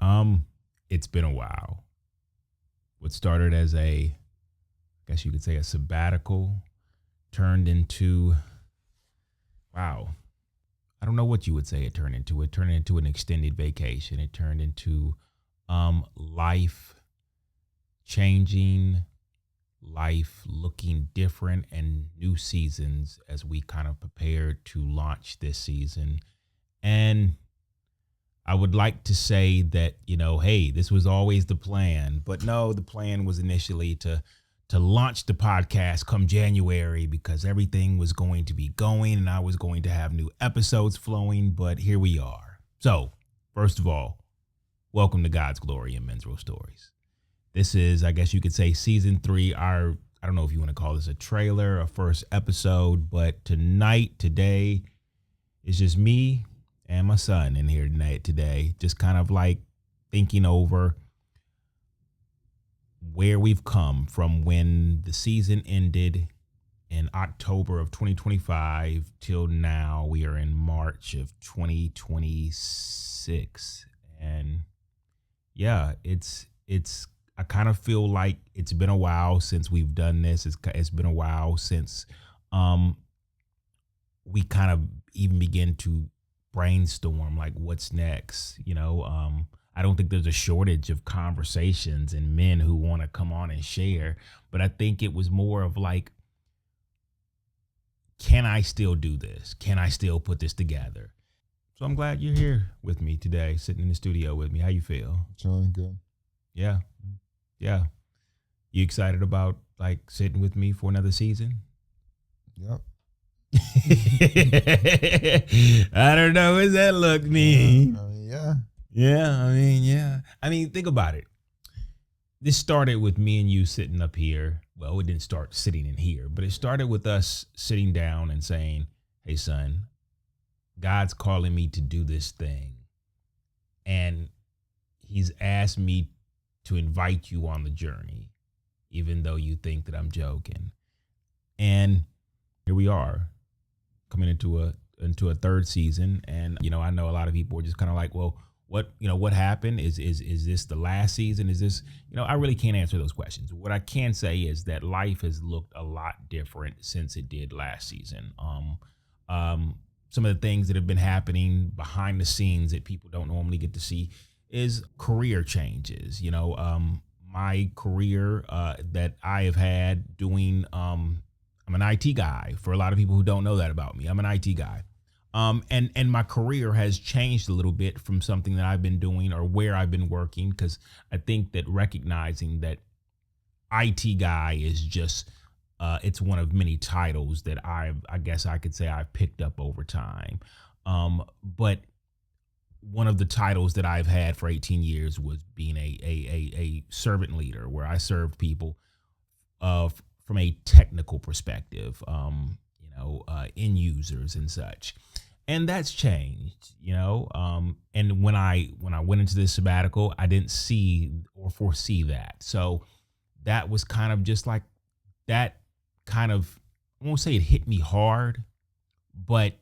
It's been a while. What started as I guess you could say a sabbatical turned into, wow, I don't know what you would say it turned into. It turned into an extended vacation. It turned into life changing, life looking different, and new seasons as we kind of prepared to launch this season. And I would like to say that, hey, this was always the plan, but no, the plan was initially to launch the podcast come January because everything was going to be going and I was going to have new episodes flowing, but here we are. So, first of all, welcome to God's Glory and Men's Row Stories. This is, I guess you could say, season 3, I don't know if you want to call this a trailer, a first episode, but today, it's just me and my son in here today, just kind of like thinking over where we've come from when the season ended in October of 2025 till now. We are in March of 2026. And yeah, it's I kind of feel like it's been a while since we've done this. It's been a while since we kind of even begin to brainstorm like what's next. I don't think there's a shortage of conversations and men who want to come on and share, but I think it was more of like, can I still do this? Can I still put this together? So I'm glad you're here with me today, sitting in the studio with me. How you feel? Feeling good. Yeah. You excited about like sitting with me for another season? Yep. I don't know what that look mean. Yeah. Yeah. Think about it. This started with me and you sitting up here. Well, it didn't start sitting in here, but it started with us sitting down and saying, hey, son, God's calling me to do this thing. And he's asked me to invite you on the journey, even though you think that I'm joking. And here we are coming into a third season. And, I know a lot of people are just kind of like, well, what happened? Is this the last season? Is this, I really can't answer those questions. What I can say is that life has looked a lot different since it did last season. Some of the things that have been happening behind the scenes that people don't normally get to see is career changes. My career that I have had doing, I'm an IT guy. For a lot of people who don't know that about me, I'm an IT guy. And my career has changed a little bit from something that I've been doing or where I've been working, because I think that recognizing that IT guy is just, it's one of many titles that I guess I could say I've picked up over time. But one of the titles that I've had for 18 years was being a servant leader, where I served people from a technical perspective, end users and such. And that's changed, and when I went into this sabbatical, I didn't see or foresee that. So that was kind of just like that kind of, I won't say it hit me hard, but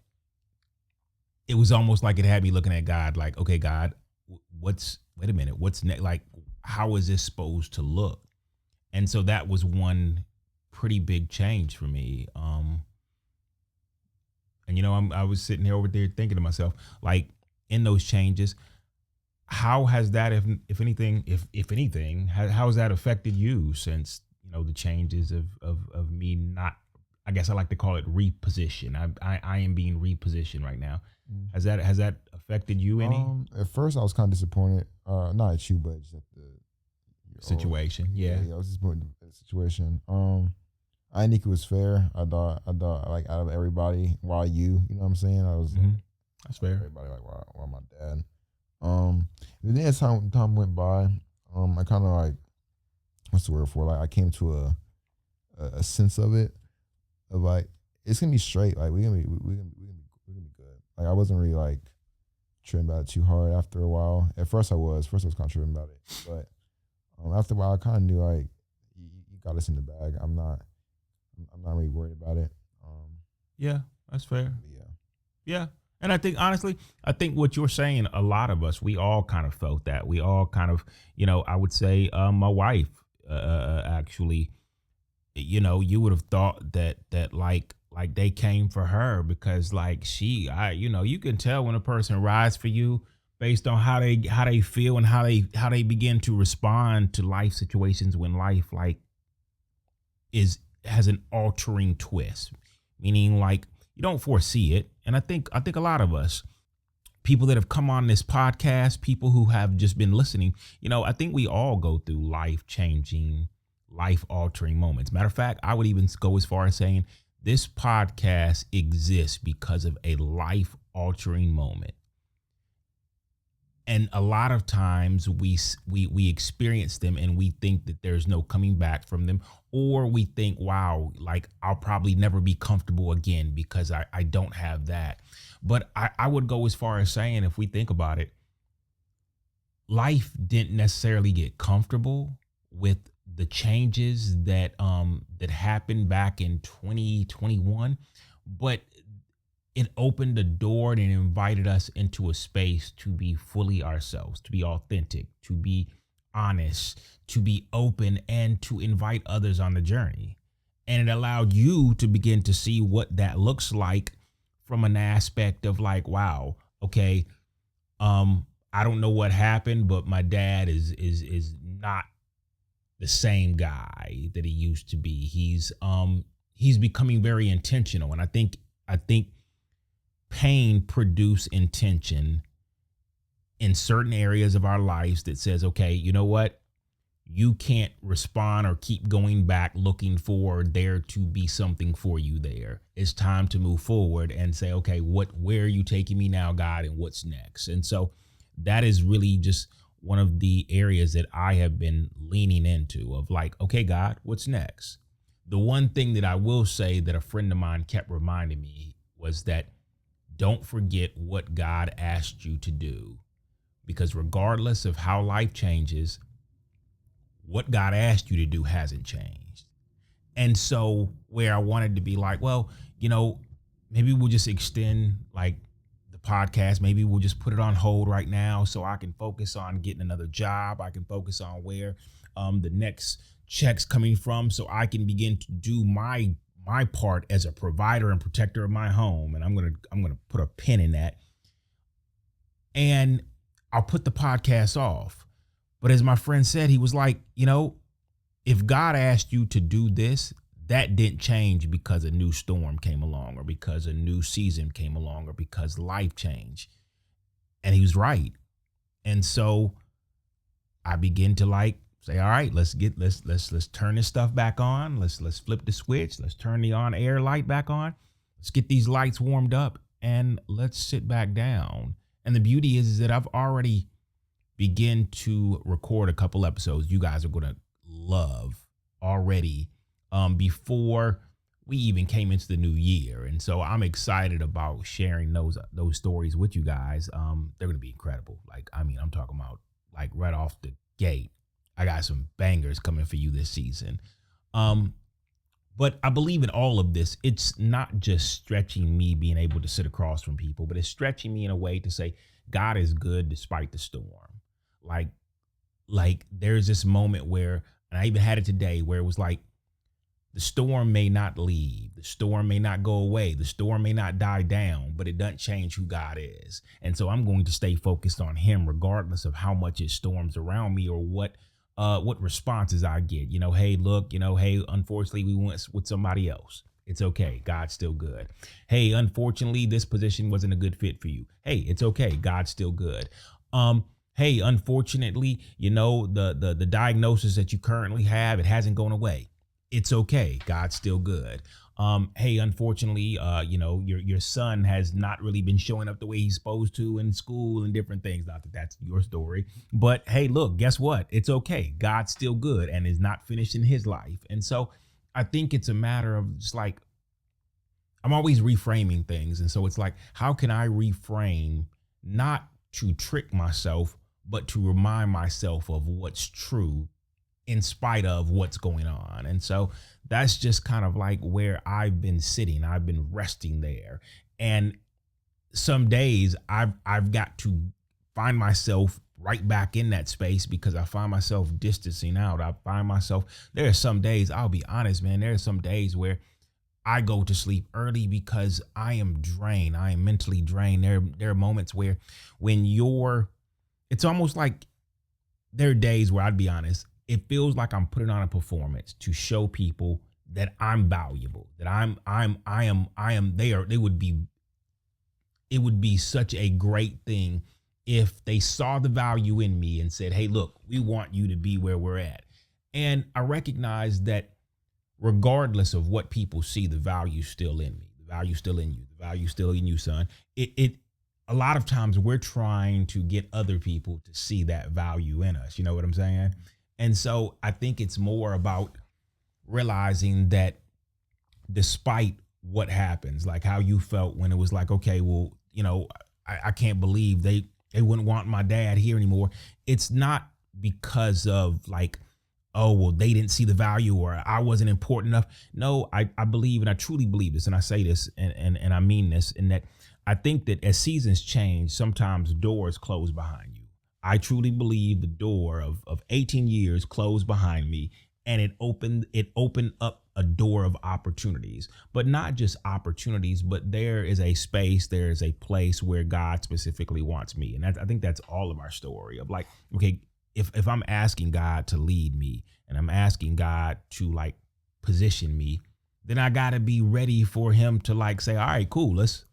it was almost like it had me looking at God like, okay, God, wait a minute, what's next? Like, how is this supposed to look? And so that was one pretty big change for me. And I was sitting here over there thinking to myself, like, in those changes, how has that, if anything, how has that affected you since, the changes of me not, I guess I like to call it reposition. I am being repositioned right now. Has that affected you any? At first I was kind of disappointed, not at you, but just at the situation. Yeah, I was disappointed at the situation. I didn't think it was fair. I thought like out of everybody, why you? You know what I'm saying? I was that's fair. Everybody like, why my dad? And then as time went by, I kind of like, what's the word for it? Like I came to a sense of it, of like, it's gonna be straight. Like we're gonna be good. Like I wasn't really like tripping about it too hard after a while. At first I was kind of tripping about it, but after a while I kind of knew like you got us in the bag. I'm not really worried about it. Yeah, that's fair. Yeah. Yeah. And I think honestly, I think what you're saying, a lot of us, we all kind of felt that. We all kind of, I would say, my wife, actually, you would have thought that like they came for her because like you can tell when a person rides for you based on how they feel and how they begin to respond to life situations when life like is has an altering twist, meaning like you don't foresee it. And I think a lot of us, people that have come on this podcast, people who have just been listening, I think we all go through life changing, life altering moments. Matter of fact, I would even go as far as saying this podcast exists because of a life altering moment. And a lot of times we experience them and we think that there's no coming back from them, or we think, wow, like I'll probably never be comfortable again because I don't have that. But I would go as far as saying, if we think about it, life didn't necessarily get comfortable with the changes that happened back in 2021, but it opened the door and invited us into a space to be fully ourselves, to be authentic, to be honest, to be open, and to invite others on the journey. And it allowed you to begin to see what that looks like from an aspect of like, wow, okay, I don't know what happened, but my dad is not the same guy that he used to be. He's becoming very intentional, and I think pain produce intention in certain areas of our lives that says, okay, you know what? You can't respond or keep going back looking for there to be something for you there. It's time to move forward and say, okay, where are you taking me now, God, and what's next? And so that is really just one of the areas that I have been leaning into of like, okay, God, what's next? The one thing that I will say that a friend of mine kept reminding me was that don't forget what God asked you to do, because regardless of how life changes, what God asked you to do hasn't changed. And so where I wanted to be like, well, maybe we'll just extend like the podcast. Maybe we'll just put it on hold right now so I can focus on getting another job. I can focus on where the next check's coming from so I can begin to do my part as a provider and protector of my home. And I'm gonna put a pin in that. And I'll put the podcast off. But as my friend said, he was like, if God asked you to do this, that didn't change because a new storm came along or because a new season came along or because life changed. And he was right. And so I begin to like say, all right, let's turn this stuff back on. Let's flip the switch. Let's turn the on air light back on. Let's get these lights warmed up and let's sit back down. And the beauty is that I've already begin to record a couple episodes you guys are going to love already before we even came into the new year. And so I'm excited about sharing those stories with you guys. They're going to be incredible. Like, I mean, I'm talking about like right off the gate. I got some bangers coming for you this season. But I believe in all of this. It's not just stretching me being able to sit across from people, but it's stretching me in a way to say God is good despite the storm. Like there's this moment where, and I even had it today, where it was like, the storm may not leave, the storm may not go away, the storm may not die down, but it doesn't change who God is. And so I'm going to stay focused on him regardless of how much it storms around me or what responses I get. Hey, look, hey, unfortunately we went with somebody else. It's okay. God's still good. Hey, unfortunately, this position wasn't a good fit for you. Hey, it's okay. God's still good. Hey, unfortunately, the diagnosis that you currently have, it hasn't gone away. It's okay. God's still good. Hey, unfortunately, your son has not really been showing up the way he's supposed to in school and different things. Not that that's your story, but hey, look, guess what? It's okay. God's still good and is not finished in his life. And so I think it's a matter of just like, I'm always reframing things. And so it's like, how can I reframe, not to trick myself, but to remind myself of what's true in spite of what's going on. And so that's just kind of like where I've been sitting. I've been resting there. And some days I've got to find myself right back in that space because I find myself distancing out. I find myself, there are some days, I'll be honest, man, there are some days where I go to sleep early because I am drained. I am mentally drained. There are moments where when it's almost like there are days where I'd be honest, it feels like I'm putting on a performance to show people that I'm valuable, that it would be such a great thing if they saw the value in me and said, hey, look, we want you to be where we're at. And I recognize that regardless of what people see, the value's still in me, the value's still in you, the value's still in you, son. A lot of times we're trying to get other people to see that value in us. You know what I'm saying? And so I think it's more about realizing that despite what happens, like how you felt when it was like, okay, well, I can't believe they wouldn't want my dad here anymore. It's not because of like, oh, well, they didn't see the value or I wasn't important enough. No, I believe, and I truly believe this, and I say this and I mean this, in that I think that as seasons change, sometimes doors close behind you. I truly believe the door of 18 years closed behind me, and it opened up a door of opportunities, but not just opportunities, but there is a space, there is a place where God specifically wants me. And I think that's all of our story of like, okay, if I'm asking God to lead me and I'm asking God to like position me, then I got to be ready for him to like say, all right, cool. Let's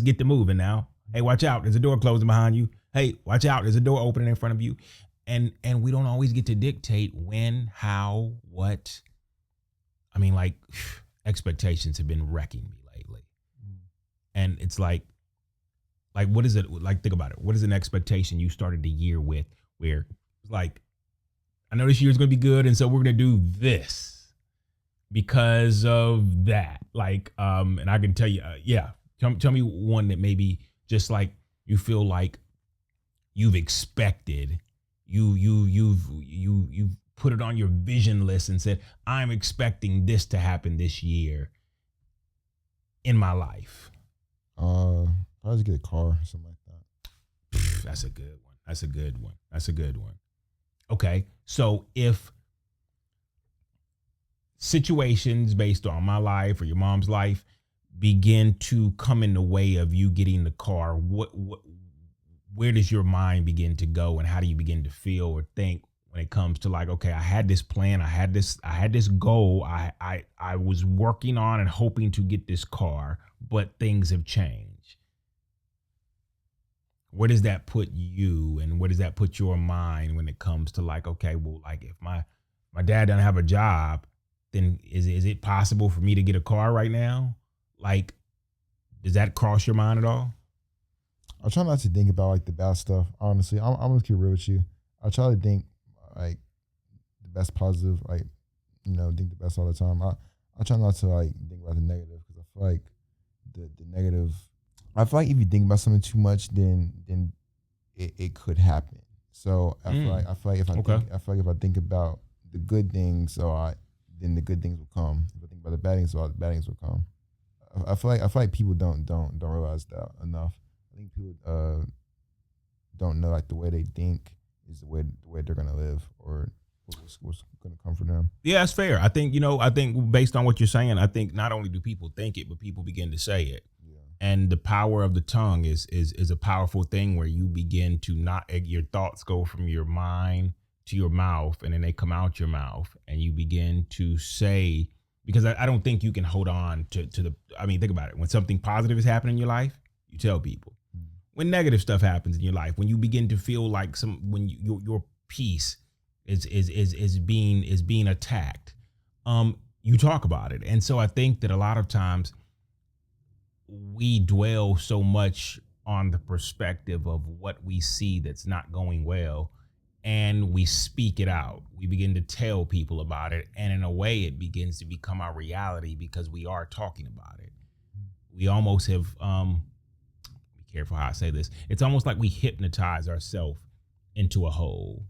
get to moving now. Hey, watch out. There's a door closing behind you. Hey, watch out. There's a door opening in front of you. And we don't always get to dictate when, how, what. I mean, like expectations have been wrecking me lately. And it's like, what is it? Like, think about it. What is an expectation you started the year with where it's like, I know this year is going to be good. And so we're going to do this because of that. Like, and I can tell you, yeah, tell me one that maybe just like you feel like you've expected, you've put it on your vision list and said, I'm expecting this to happen this year in my life. Probably just get a car, something like that. That's a good one. That's a good one. Okay. So if situations based on my life or your mom's life begin to come in the way of you getting the car, where does your mind begin to go, and how do you begin to feel or think when it comes to like, okay, I had this plan, I had this goal, I was working on and hoping to get this car, but things have changed. Where does that put you, and where does that put your mind when it comes to like, okay, well, like if my dad doesn't have a job, then is it possible for me to get a car right now? Like, does that cross your mind at all? I try not to think about like the bad stuff. Honestly, I'm gonna keep real with you. I try to think like the best positive, like, think the best all the time. I try not to like think about the negative, because I feel like the negative. I feel like if you think about something too much, then it could happen. So I feel like if I think about the good things, then the good things will come. If I think about the bad things, the bad things will come. I feel like people don't realize that enough. I think people don't know like the way they think is the way they're gonna live, or what's gonna come for them. Yeah, that's fair. I think based on what you're saying, I think not only do people think it, but people begin to say it. Yeah. And the power of the tongue is a powerful thing, where you begin to not, your thoughts go from your mind to your mouth, and then they come out your mouth, and you begin to say, because I don't think you can hold on to the, I mean, think about it. When something positive is happening in your life, you tell people. When negative stuff happens in your life, when you begin to feel like when your peace is being attacked, you talk about it. And so I think that a lot of times we dwell so much on the perspective of what we see that's not going well, and we speak it out. We begin to tell people about it, and in a way it begins to become our reality because we are talking about it. We almost have careful how I say this. It's almost like we hypnotize ourselves into a hole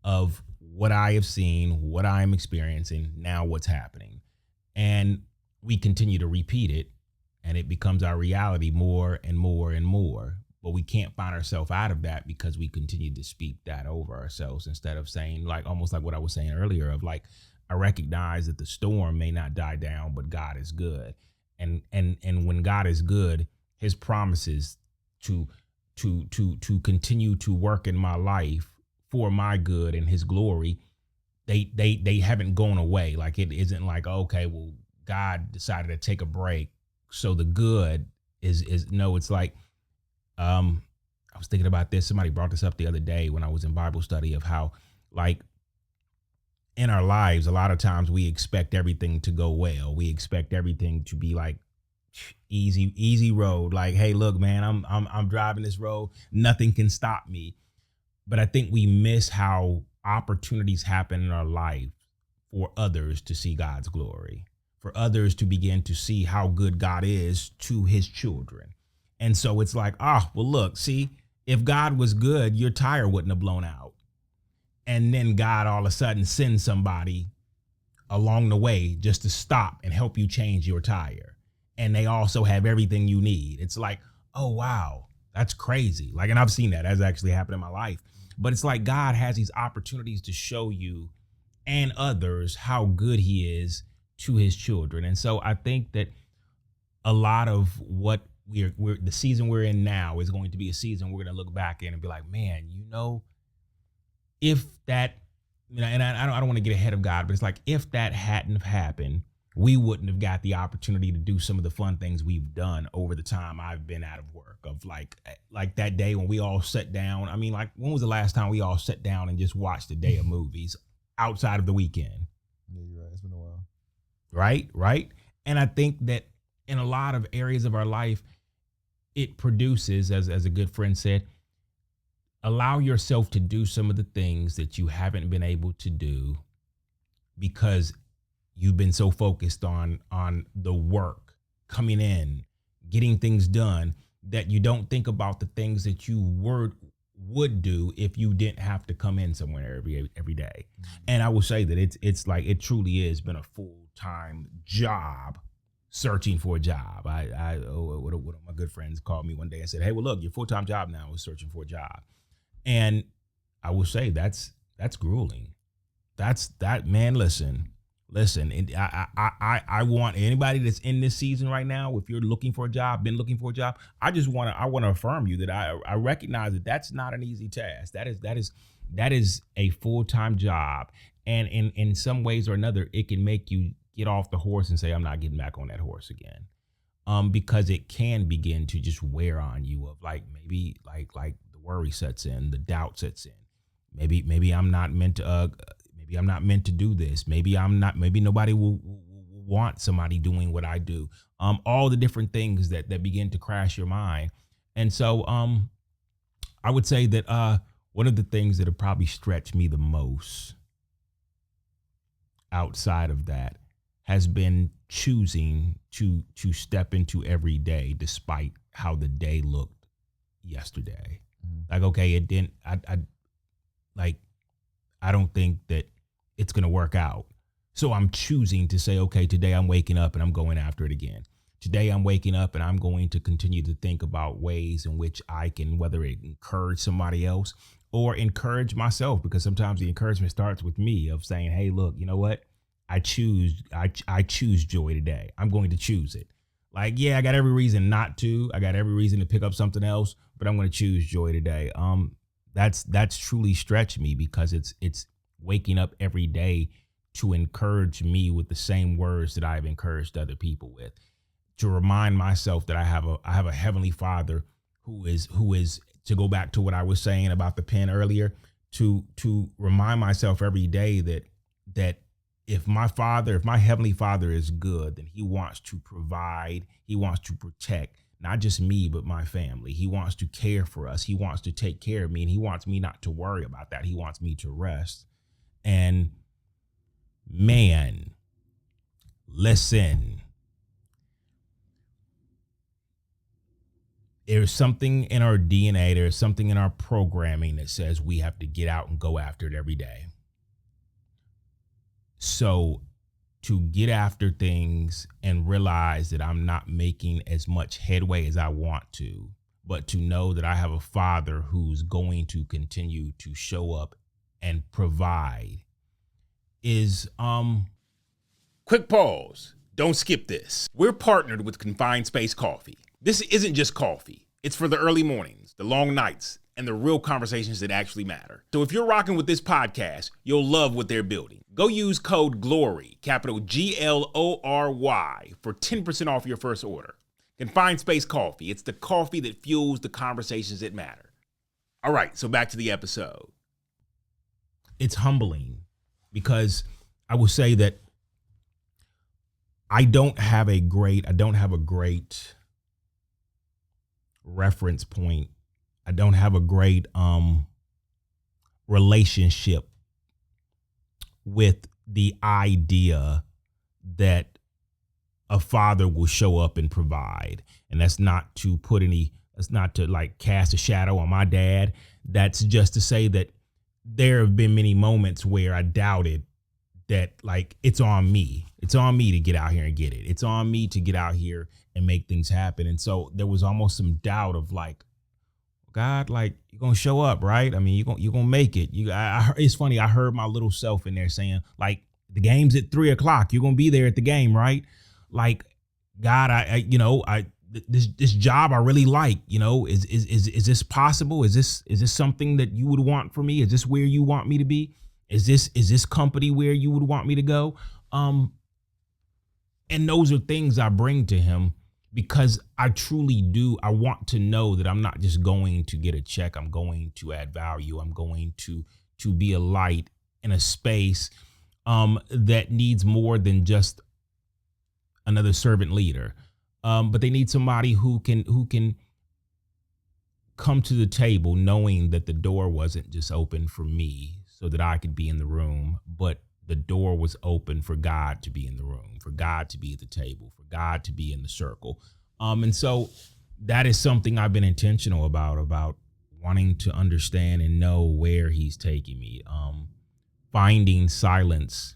of what I have seen, what I'm experiencing, now what's happening. And we continue to repeat it and it becomes our reality more and more and more. But we can't find ourselves out of that because we continue to speak that over ourselves instead of saying, like, almost like what I was saying earlier of like, I recognize that the storm may not die down, but God is good. And when God is good, his promises to continue to work in my life for my good and his glory, they haven't gone away. Like, it isn't like, okay, well, God decided to take a break, so the good is no. It's like, I was thinking about this. Somebody brought this up the other day when I was in Bible study of how, like, in our lives, a lot of times we expect everything to go well. We expect everything to be like easy road. Like, hey, look, man, I'm driving this road. Nothing can stop me. But I think we miss how opportunities happen in our life for others to see God's glory, for others to begin to see how good God is to his children. And so it's like, well, look, see, if God was good, your tire wouldn't have blown out. And then God all of a sudden sends somebody along the way just to stop and help you change your tire. And they also have everything you need. It's like, oh, wow, that's crazy. Like, and I've seen that as actually happened in my life. But it's like God has these opportunities to show you and others how good he is to his children. And so I think that a lot of what we're the season we're in now is going to be a season we're going to look back in and be like, man, if that, and I don't want to get ahead of God, but it's like, if that hadn't have happened, we wouldn't have got the opportunity to do some of the fun things we've done over the time I've been out of work. Of like that day when we all sat down. I mean, like, when was the last time we all sat down and just watched a day of movies outside of the weekend? Yeah, you're right. It's been a while. Right. And I think that in a lot of areas of our life, it produces, as a good friend said, allow yourself to do some of the things that you haven't been able to do because you've been so focused on the work coming in, getting things done, that you don't think about the things that you would do if you didn't have to come in somewhere every day. And I will say that it's like, it truly has been a full-time job searching for a job. One of my good friends called me one day and said, hey, well, look, your full-time job now is searching for a job. And I will say that's grueling. Man, listen. And I want anybody that's in this season right now, if you're looking for a job, been looking for a job, I want to affirm you that I recognize that that's not an easy task. That is a full-time job. And in some ways or another, it can make you get off the horse and say, I'm not getting back on that horse again. Because it can begin to just wear on you of like, maybe like the worry sets in, the doubt sets in. Maybe I'm not meant to, maybe I'm not meant to do this. Maybe nobody will want somebody doing what I do. All the different things that begin to crash your mind. And so, I would say that, one of the things that have probably stretched me the most outside of that has been choosing to step into every day despite how the day looked yesterday. Like, okay, it didn't, I don't think that it's going to work out. So I'm choosing to say, okay, today I'm waking up and I'm going after it again. Today I'm waking up and I'm going to continue to think about ways in which I can, whether it encourage somebody else or encourage myself, because sometimes the encouragement starts with me of saying, hey, look, you know what? I choose joy today. I'm going to choose it. Like, yeah, I got every reason not to. I got every reason to pick up something else, but I'm going to choose joy today. That's truly stretched me because it's waking up every day to encourage me with the same words that I've encouraged other people with, to remind myself that I have a heavenly Father who is, to go back to what I was saying about the pen earlier, to remind myself every day that if my heavenly Father is good, then he wants to provide, he wants to protect not just me, but my family. He wants to care for us. He wants to take care of me, and he wants me not to worry about that. He wants me to rest. And man, listen, there's something in our DNA, there's something in our programming that says we have to get out and go after it every day. So to get after things and realize that I'm not making as much headway as I want to, but to know that I have a father who's going to continue to show up and provide is quick pause. Don't skip this. We're partnered with Confined Space Coffee. This isn't just coffee. It's for the early mornings, the long nights, and the real conversations that actually matter. So if you're rocking with this podcast, you'll love what they're building. Go use code GLORY, capital GLORY, for 10% off your first order. Confined Space Coffee. It's the coffee that fuels the conversations that matter. All right, so back to the episode. It's humbling because I will say that I don't have a great reference point. I don't have a great relationship with the idea that a father will show up and provide. And that's not to like cast a shadow on my dad. That's just to say that there have been many moments where I doubted that, like, it's on me. It's on me to get out here and get it. It's on me to get out here and make things happen. And so there was almost some doubt of like, God, like, you're gonna show up, right? I mean, you're gonna make it. It's funny. I heard my little self in there saying, like, the game's at 3:00. You're gonna be there at the game, right? Like, God, this job I really like. Is this possible? Is this something that you would want for me? Is this where you want me to be? Is this company where you would want me to go? And those are things I bring to him, because I truly do. I want to know that I'm not just going to get a check. I'm going to add value. I'm going to be a light in a space that needs more than just another servant leader. But they need somebody who can come to the table knowing that the door wasn't just open for me so that I could be in the room, but the door was open for God to be in the room, for God to be at the table, for God to be in the circle. And so that is something I've been intentional about wanting to understand and know where he's taking me. Finding silence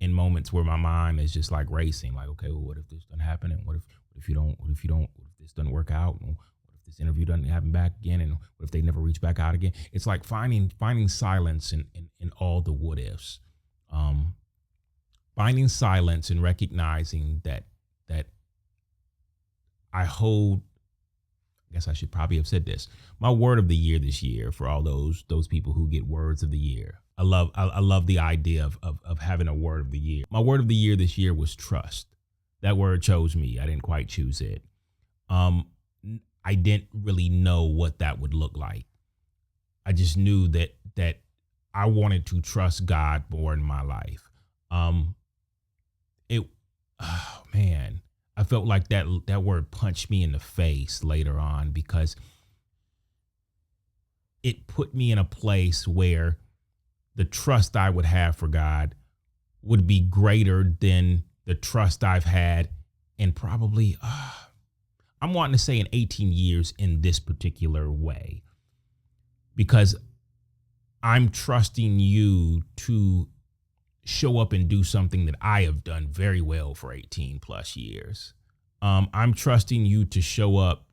in moments where my mind is just like racing, like, okay, well, what if this doesn't happen? And what if this doesn't work out? And what if this interview doesn't happen back again? And what if they never reach back out again? It's like finding silence in all the what ifs. Finding silence and recognizing that I hold, I guess I should probably have said this, my word of the year this year, for all those people who get words of the year. I love the idea of having a word of the year. My word of the year this year was trust. That word chose me. I didn't quite choose it. I didn't really know what that would look like. I just knew that I wanted to trust God more in my life. I felt like that word punched me in the face later on, because it put me in a place where the trust I would have for God would be greater than the trust I've had in probably, I'm wanting to say in 18 years in this particular way, because I'm trusting you to show up and do something that I have done very well for 18 plus years. I'm trusting you to show up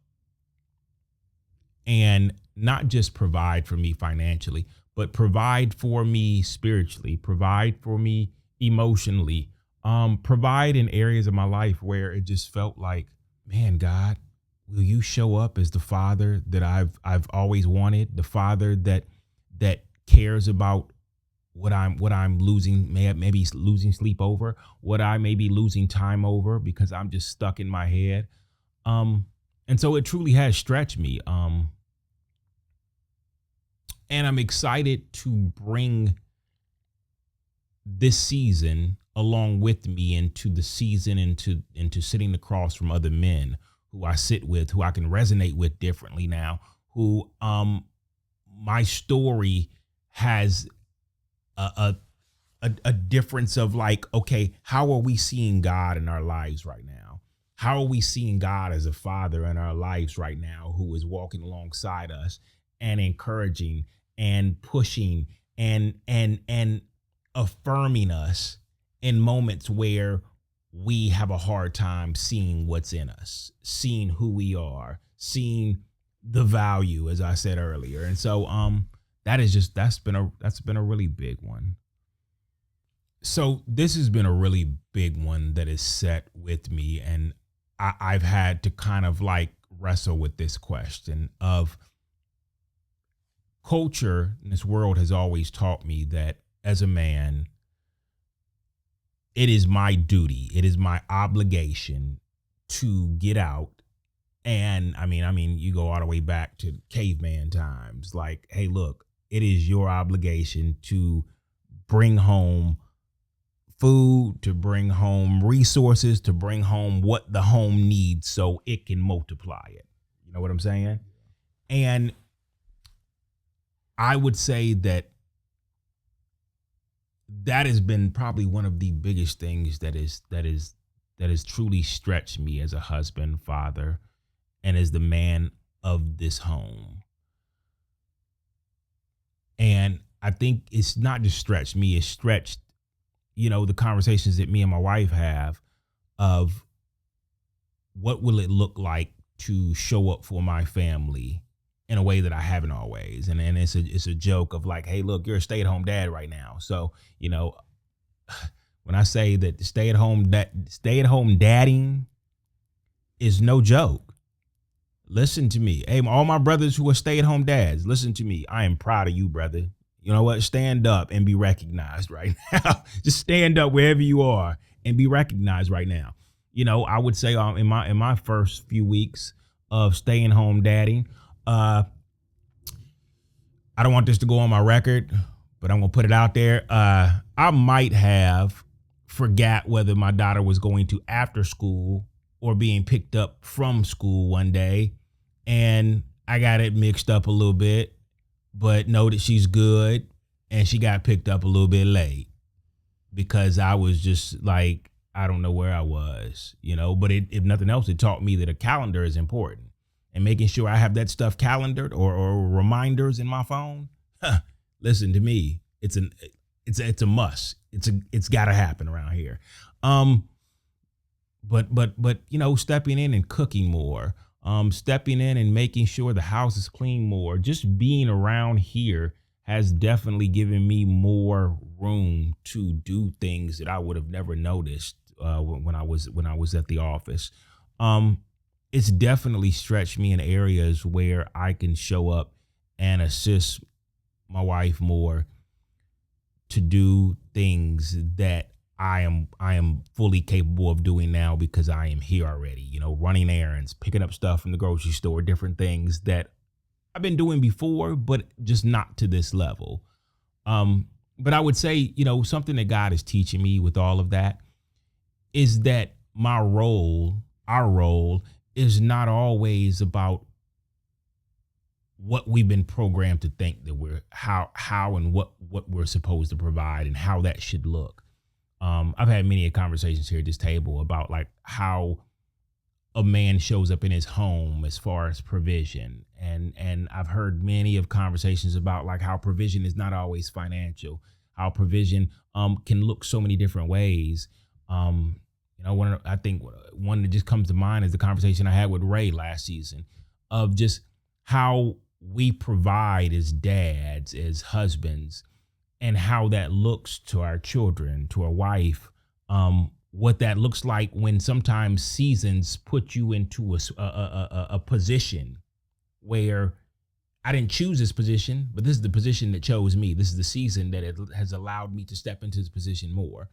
and not just provide for me financially, but provide for me spiritually, provide for me emotionally, provide in areas of my life where it just felt like, man, God, will you show up as the father that I've always wanted, the father that cares about what I'm losing, maybe losing sleep over, what I may be losing time over because I'm just stuck in my head. And so it truly has stretched me. And I'm excited to bring this season along with me into the season, into sitting across from other men who I sit with, who I can resonate with differently now, who my story has a difference of like, okay, how are we seeing God in our lives right now? How are we seeing God as a father in our lives right now, who is walking alongside us and encouraging and pushing and affirming us in moments where we have a hard time seeing what's in us, seeing who we are, seeing the value, as I said earlier. And so that's been a really big one. So this has been a really big one that is set with me, and I've had to kind of like wrestle with this question of culture in this world has always taught me that as a man, it is my duty, it is my obligation to get out. And I mean, you go all the way back to caveman times. Like, hey, look, it is your obligation to bring home food, to bring home resources, to bring home what the home needs so it can multiply it. You know what I'm saying? And I would say that has been probably one of the biggest things that has truly stretched me as a husband, father, and as the man of this home. And I think it's not just stretched me, it's stretched, the conversations that me and my wife have of what will it look like to show up for my family in a way that I haven't always. And it's a joke of like, hey, look, you're a stay-at-home dad right now. So, when I say that stay-at-home dadding is no joke, listen to me. Hey, all my brothers who are stay-at-home dads, listen to me. I am proud of you, brother. You know what? Stand up and be recognized right now. Just stand up wherever you are and be recognized right now. I would say in my first few weeks of staying home dadding, I don't want this to go on my record, but I'm going to put it out there. I might have forgot whether my daughter was going to after school or being picked up from school one day. And I got it mixed up a little bit, but know that she's good. And she got picked up a little bit late because I was just like, I don't know where I was, but if nothing else, it taught me that a calendar is important. And making sure I have that stuff calendared or reminders in my phone. Listen to me. It's a must. It's got to happen around here. But stepping in and cooking more, stepping in and making sure the house is clean more, just being around here has definitely given me more room to do things that I would have never noticed when I was at the office. It's definitely stretched me in areas where I can show up and assist my wife more to do things that I am fully capable of doing now because I am here already, running errands, picking up stuff from the grocery store, different things that I've been doing before, but just not to this level. But I would say, something that God is teaching me with all of that is that our role is not always about what we've been programmed to think that we're how and what we're supposed to provide and how that should look. I've had many conversations here at this table about like how a man shows up in his home as far as provision. And I've heard many of conversations about like how provision is not always financial, how provision can look so many different ways. I think one that just comes to mind is the conversation I had with Ray last season of just how we provide as dads, as husbands, and how that looks to our children, to our wife, what that looks like when sometimes seasons put you into a position where I didn't choose this position, but this is the position that chose me. This is the season that it has allowed me to step into this position more.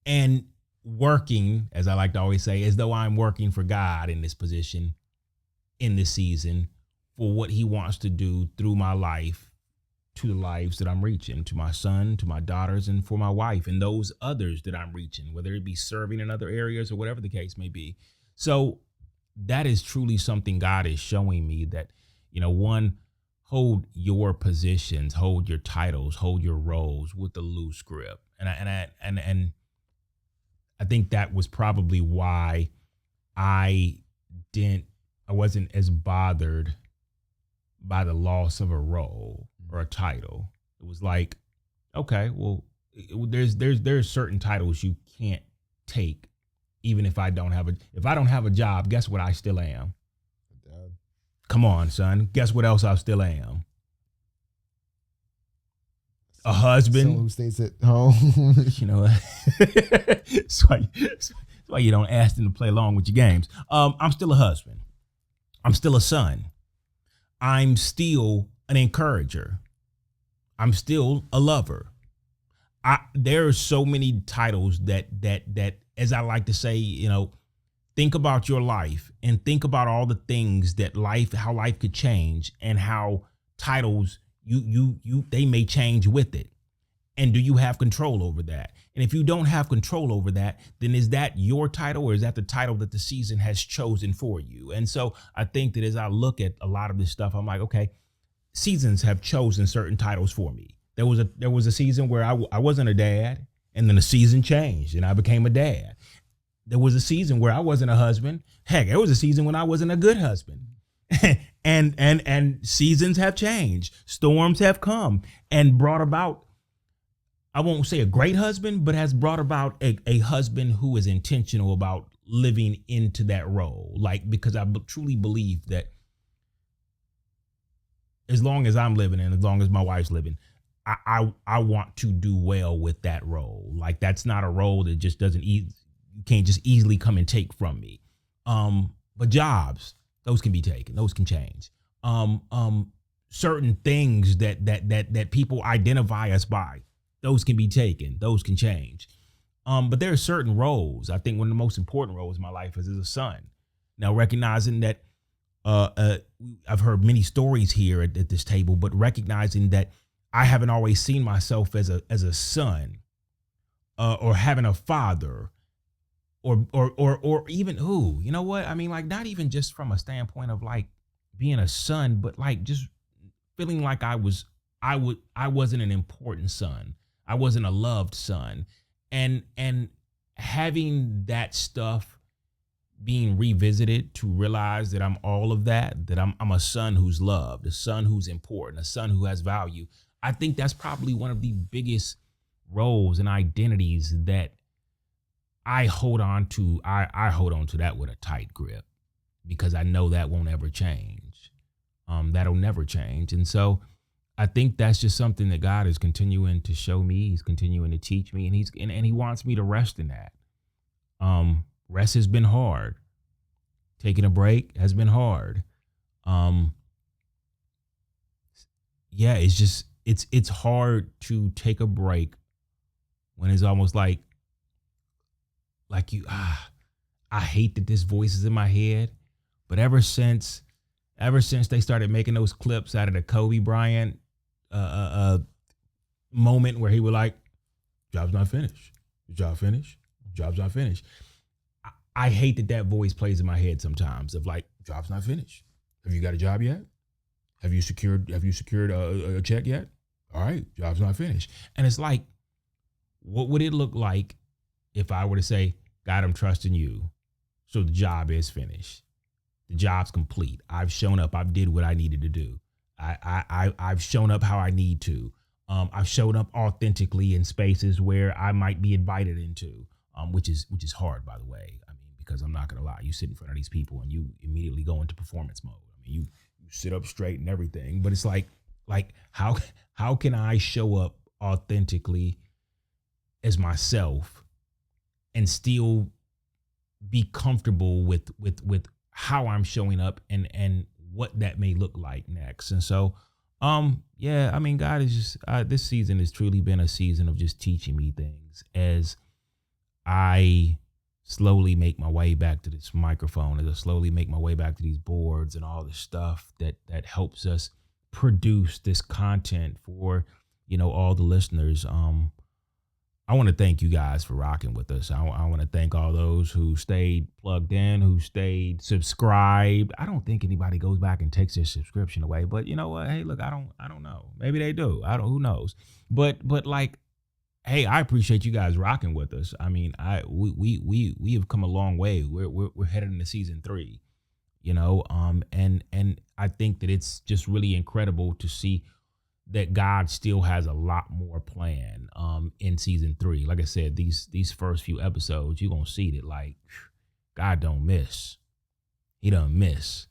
And working, as I like to always say, as though I'm working for God in this position, in this season, for what he wants to do through my life, to the lives that I'm reaching, to my son, to my daughters, and for my wife, and those others that I'm reaching, whether it be serving in other areas or whatever the case may be. So that is truly something God is showing me that, one, hold your positions, hold your titles, hold your roles with a loose grip. And I think that was probably why I wasn't as bothered by the loss of a role or a title. It was like, okay, well, There's certain titles you can't take, even if I don't have a job. Guess what? I still am. Dad. Come on, son. Guess what else I still am? A husband. Someone who stays at home. You know, that's why you don't ask them to play along with your games. I'm still a husband. I'm still a son. I'm still an encourager. I'm still a lover. There are so many titles that, as I like to say, you know, think about your life and think about all the things that how life could change and how titles they may change with it. And do you have control over that? And if you don't have control over that, then is that your title, or is that the title that the season has chosen for you? And so I think that as I look at a lot of this stuff, I'm like, okay, seasons have chosen certain titles for me. There was a season where I wasn't a dad, and then the season changed and I became a dad. There was a season where I wasn't a husband. Heck, there was a season when I wasn't a good husband. and seasons have changed. Storms have come and brought about, I won't say a great husband, but has brought about a husband who is intentional about living into that role. Like, because I truly believe that as long as I'm living and as long as my wife's living, I want to do well with that role. Like, that's not a role that just you can't just easily come and take from me. But jobs, those can be taken. Those can change. Certain things that people identify us by, those can be taken. Those can change. But there are certain roles. I think one of the most important roles in my life is as a son. Now, recognizing that I've heard many stories here at this table, but recognizing that I haven't always seen myself as a son, or having a father, or even you know what I mean, like, not even just from a standpoint of like being a son, but like just feeling like I wasn't an important son. I wasn't a loved son, and having that stuff being revisited to realize that I'm all of that I'm a son who's loved, a son who's important, a son who has value. I think that's probably one of the biggest roles and identities that I hold on to. I hold on to that with a tight grip, because I know that won't ever change. That'll never change. And so I think that's just something that God is continuing to show me. He's continuing to teach me, and he wants me to rest in that. Rest has been hard. Taking a break has been hard. Yeah, it's hard to take a break when it's almost like I hate that this voice is in my head. But ever since they started making those clips out of the Kobe Bryant moment where he was like, "Job's not finished. Job finished. Job's not finished." I hate that voice plays in my head sometimes of like, "Job's not finished. Have you got a job yet? Have you secured a check yet? All right, job's not finished." And it's like, what would it look like if I were to say, "God, I'm trusting you, so the job is finished. The job's complete. I've shown up. I've did what I needed to do. I've shown up how I need to. I've shown up authentically in spaces where I might be invited into, which is hard, by the way. I mean, because I'm not gonna lie, you sit in front of these people and you immediately go into performance mode. I mean, you sit up straight and everything, but it's like how can I show up authentically as myself and still be comfortable with how I'm showing up and what that may look like next. And so, yeah, I mean, God is just, this season has truly been a season of just teaching me things as I slowly make my way back to this microphone, as I slowly make my way back to these boards and all the stuff that helps us produce this content for, all the listeners. I want to thank you guys for rocking with us. I want to thank all those who stayed plugged in, who stayed subscribed. I don't think anybody goes back and takes their subscription away, but you know what? Hey, look, I don't know. Maybe they do. Who knows? But like, hey, I appreciate you guys rocking with us. I mean, we have come a long way. We're headed into season 3, and I think that it's just really incredible to see that God still has a lot more planned in season 3. Like I said, these first few episodes, you're gonna see that like God don't miss. He don't miss.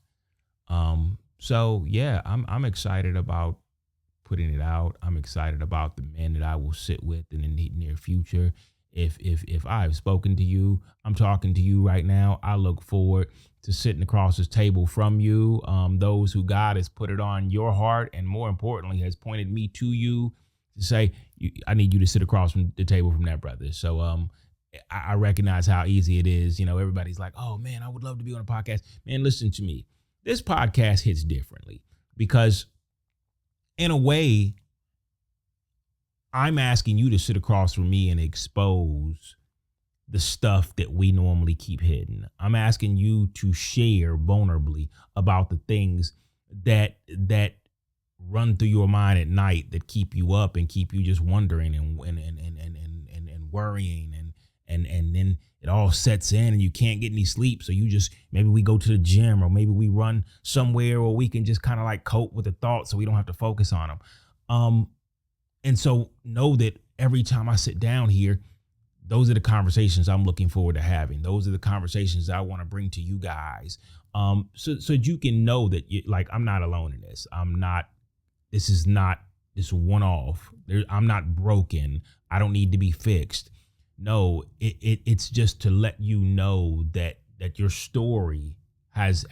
So yeah, I'm excited about putting it out. I'm excited about the men that I will sit with in the near future. If I've spoken to you, I'm talking to you right now. I look forward to sitting across this table from you. Those who God has put it on your heart, and more importantly, has pointed me to you to say, I need you to sit across from the table from that brother. So I recognize how easy it is. You know, everybody's like, oh man, I would love to be on a podcast. Man, listen to me. This podcast hits differently because in a way, I'm asking you to sit across from me and expose the stuff that we normally keep hidden. I'm asking you to share vulnerably about the things that run through your mind at night that keep you up and keep you just wondering and worrying and then it all sets in and you can't get any sleep. So you just, maybe we go to the gym or maybe we run somewhere or we can just kind of like cope with the thoughts so we don't have to focus on them. And so know that every time I sit down here, those are the conversations I'm looking forward to having. Those are the conversations I want to bring to you guys. So you can know that like, I'm not alone in this. This is not this one-off. I'm not broken. I don't need to be fixed. No, it's just to let you know that your story has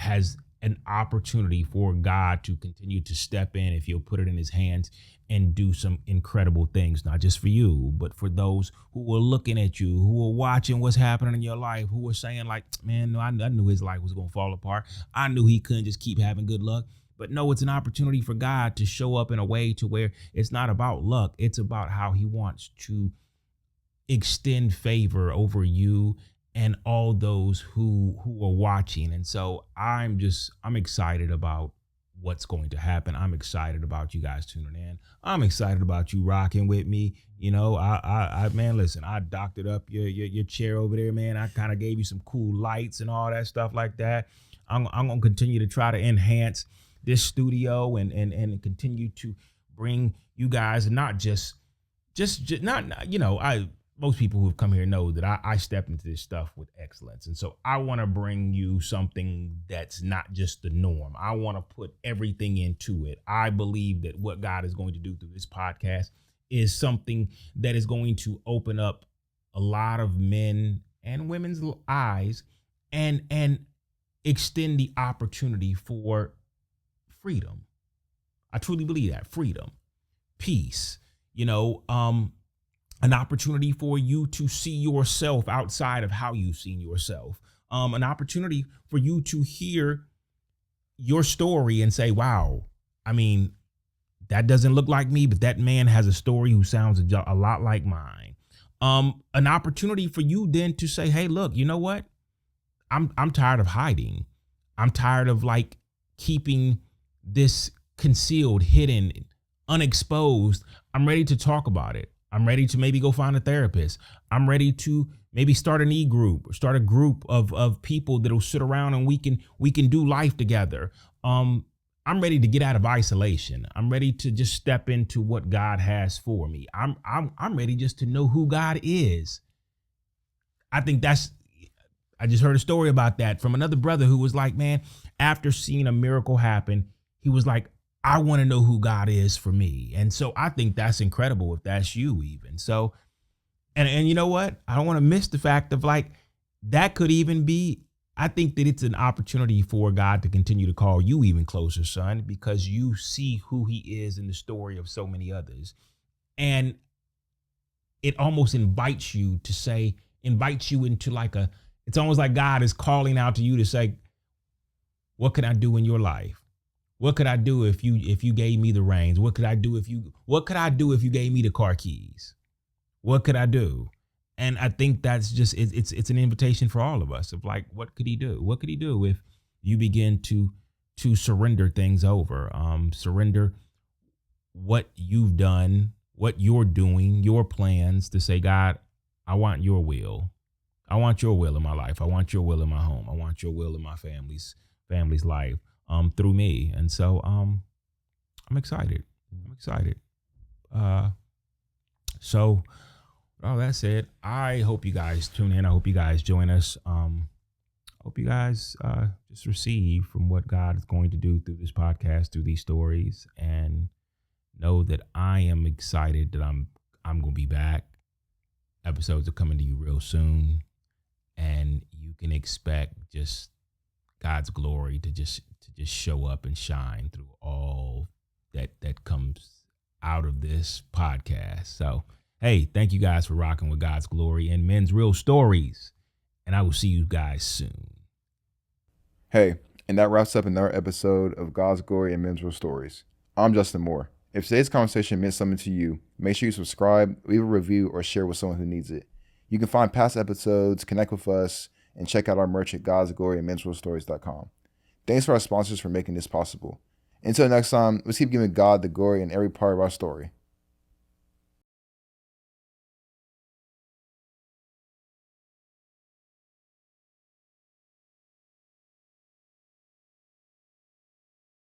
an opportunity for God to continue to step in if you'll put it in his hands and do some incredible things, not just for you, but for those who are looking at you, who are watching what's happening in your life, who are saying like, man, no, I knew his life was going to fall apart. I knew he couldn't just keep having good luck. But no, it's an opportunity for God to show up in a way to where it's not about luck. It's about how he wants to extend favor over you and all those who are watching. And so I'm excited about what's going to happen. I'm excited about you guys tuning in. I'm excited about you rocking with me. You know, I man, listen, I doctored up your chair over there, man. I kind of gave you some cool lights and all that stuff like that. I'm going to continue to try to enhance this studio and continue to bring you guys not just not, you know, most people who have come here know that I step into this stuff with excellence. And so I want to bring you something that's not just the norm. I want to put everything into it. I believe that what God is going to do through this podcast is something that is going to open up a lot of men and women's eyes and extend the opportunity for freedom. I truly believe that. Freedom, peace, you know, an opportunity for you to see yourself outside of how you've seen yourself. An opportunity for you to hear your story and say, wow, I mean, that doesn't look like me, but that man has a story who sounds a lot like mine. An opportunity for you then to say, hey, look, you know what? I'm tired of hiding. I'm tired of like keeping this concealed, hidden, unexposed. I'm ready to talk about it. I'm ready to maybe go find a therapist. I'm ready to maybe start an e-group or start a group of people that'll sit around and we can do life together. I'm ready to get out of isolation. I'm ready to just step into what God has for me. I'm ready just to know who God is. I just heard a story about that from another brother who was like, man, after seeing a miracle happen, he was like, I want to know who God is for me. And so I think that's incredible if that's you even. So, and you know what? I don't want to miss the fact of like, that could even be, I think that it's an opportunity for God to continue to call you even closer, son, because you see who he is in the story of so many others. And it almost invites you into like it's almost like God is calling out to you to say, what can I do in your life? What could I do if you gave me the reins? What could I do if you gave me the car keys? What could I do? And I think that's just, it's an invitation for all of us of like, what could he do? What could he do if you begin to surrender things over, surrender what you've done, what you're doing, your plans to say, God, I want your will. I want your will in my life. I want your will in my home. I want your will in my family's life. Through me. And so I'm excited. I'm excited. So with all that said, I hope you guys tune in. I hope you guys join us. Hope you guys just receive from what God is going to do through this podcast, through these stories, and know that I am excited that I'm going to be back. Episodes are coming to you real soon, and you can expect just God's glory to just show up and shine through all that comes out of this podcast. So, hey, thank you guys for rocking with God's glory and men's real stories, and I will see you guys soon. Hey, and that wraps up another episode of God's Glory and Men's Real Stories. I'm Justin Moore. If today's conversation meant something to you, make sure you subscribe, leave a review, or share with someone who needs it. You can find past episodes, connect with us, and check out our merch at godsgloryandmensrealstories.com. Thanks to our sponsors for making this possible. Until next time, let's keep giving God the glory in every part of our story.